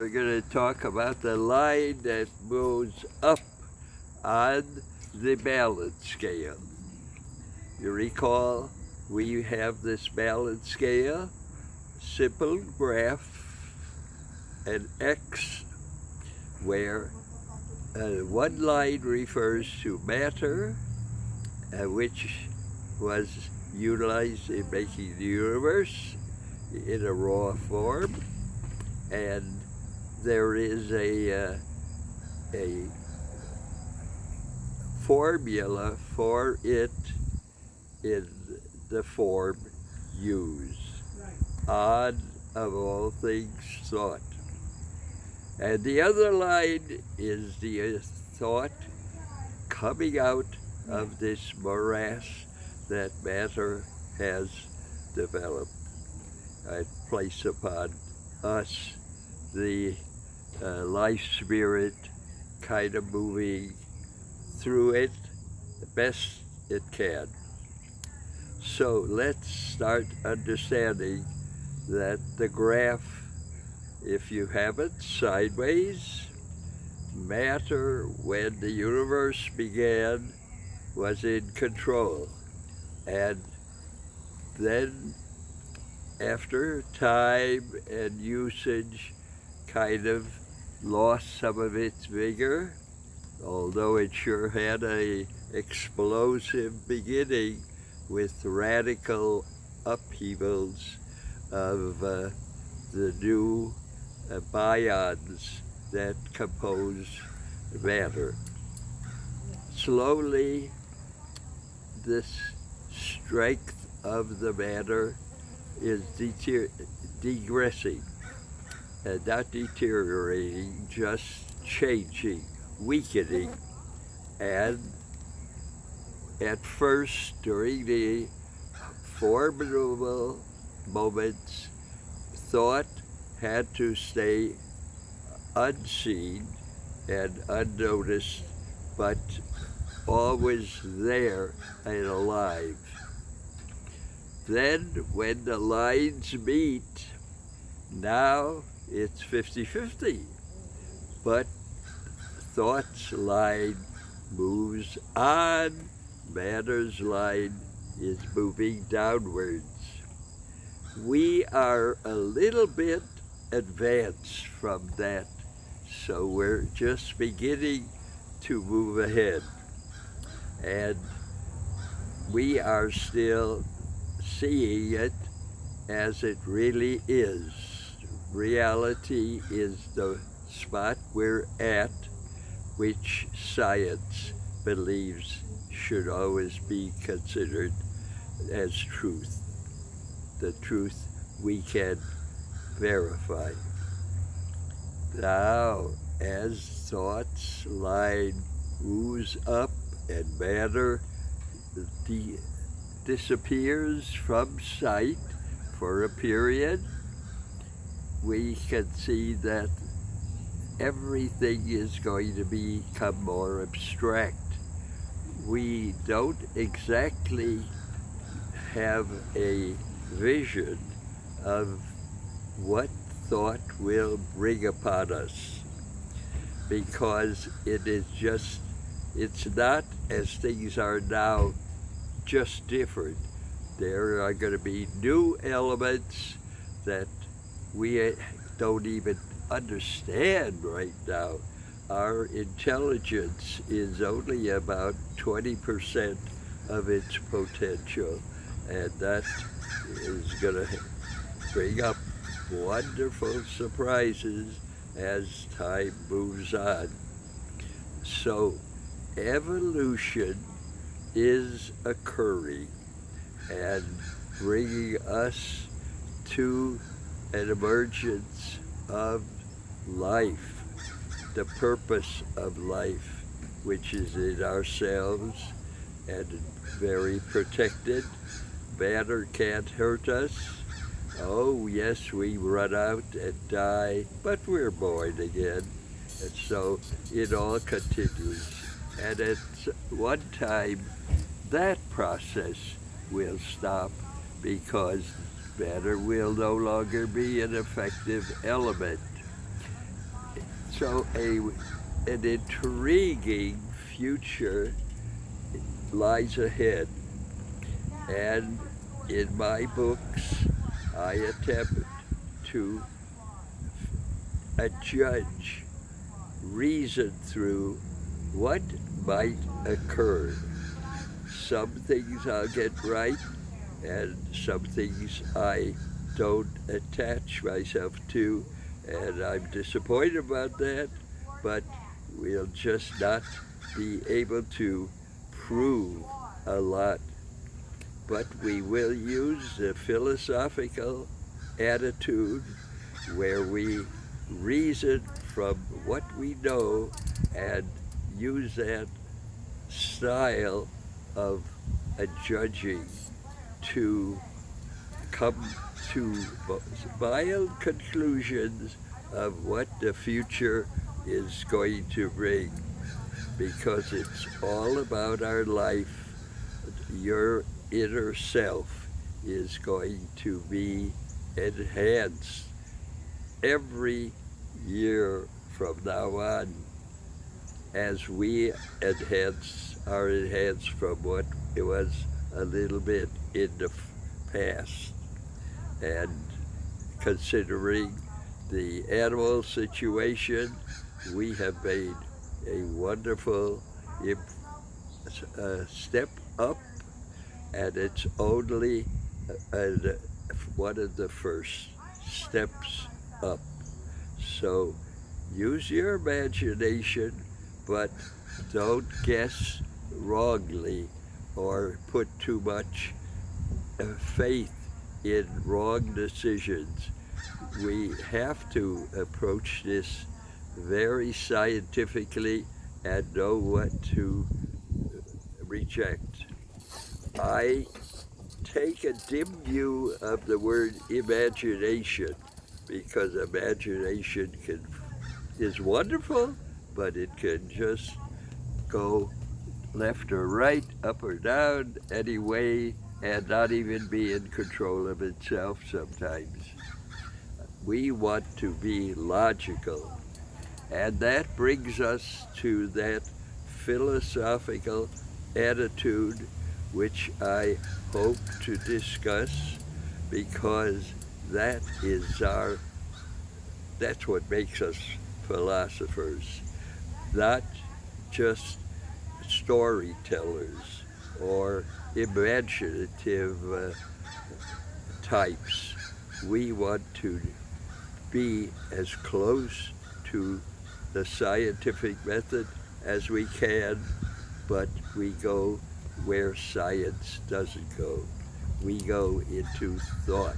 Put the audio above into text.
We're going to talk about the line that moves up on the balance scale. You recall we have this balance scale, simple graph, an X, where one line refers to matter, which was utilized in making the universe in a raw form, and there is a formula for it in the form used. Odd of all things thought. And the other line is the thought coming out of this morass that matter has developed. I place upon us the life spirit kind of moving through it the best it can. So let's start understanding that the graph, if you have it sideways, matter when the universe began was in control. And then after time and usage kind of lost some of its vigor, although it sure had a explosive beginning with radical upheavals of the new bions that compose matter. Slowly, this strength of the matter is degressing, and not deteriorating, just changing, weakening. And at first, during the formidable moments, thought had to stay unseen and unnoticed, but always there and alive. Then when the lines meet, now it's 50-50, but thought's line moves on, matter's line is moving downwards. We are a little bit advanced from that, so we're just beginning to move ahead. And we are still seeing it as it really is. Reality is the spot we're at, which science believes should always be considered as truth. The truth we can verify. Now, as thought's line moves up and matter disappears from sight for a period, we can see that everything is going to become more abstract. We don't exactly have a vision of what thought will bring upon us, because it's not as things are now, just different. There are going to be new elements that we don't even understand right now. Our intelligence is only about 20% of its potential, and that is going to bring up wonderful surprises as time moves on. So evolution is occurring and bringing us to an emergence of life, the purpose of life, which is in ourselves and very protected. Matter can't hurt us. Oh yes, we run out and die, but we're born again. And so it all continues. And at one time, that process will stop, because matter will no longer be an effective element. So an intriguing future lies ahead, and in my books I attempt to adjudge, reason through what might occur. Some things I'll get right, and some things I don't attach myself to, and I'm disappointed about that, but we'll just not be able to prove a lot. But we will use the philosophical attitude where we reason from what we know and use that style of adjudging to come to mild conclusions of what the future is going to bring, because it's all about our life. Your inner self is going to be enhanced every year from now on, as we are enhanced from what it was a little bit in the past. And considering the animal situation, we have made a wonderful step up, and it's only one of the first steps up. So use your imagination, but don't guess wrongly or put too much faith in wrong decisions. We have to approach this very scientifically and know what to reject. I take a dim view of the word imagination, because imagination is wonderful, but it can just go left or right, up or down, any way, and not even be in control of itself sometimes. We want to be logical, and that brings us to that philosophical attitude which I hope to discuss, because that's what makes us philosophers, not just storytellers or imaginative types. We want to be as close to the scientific method as we can, but we go where science doesn't go. We go into thought.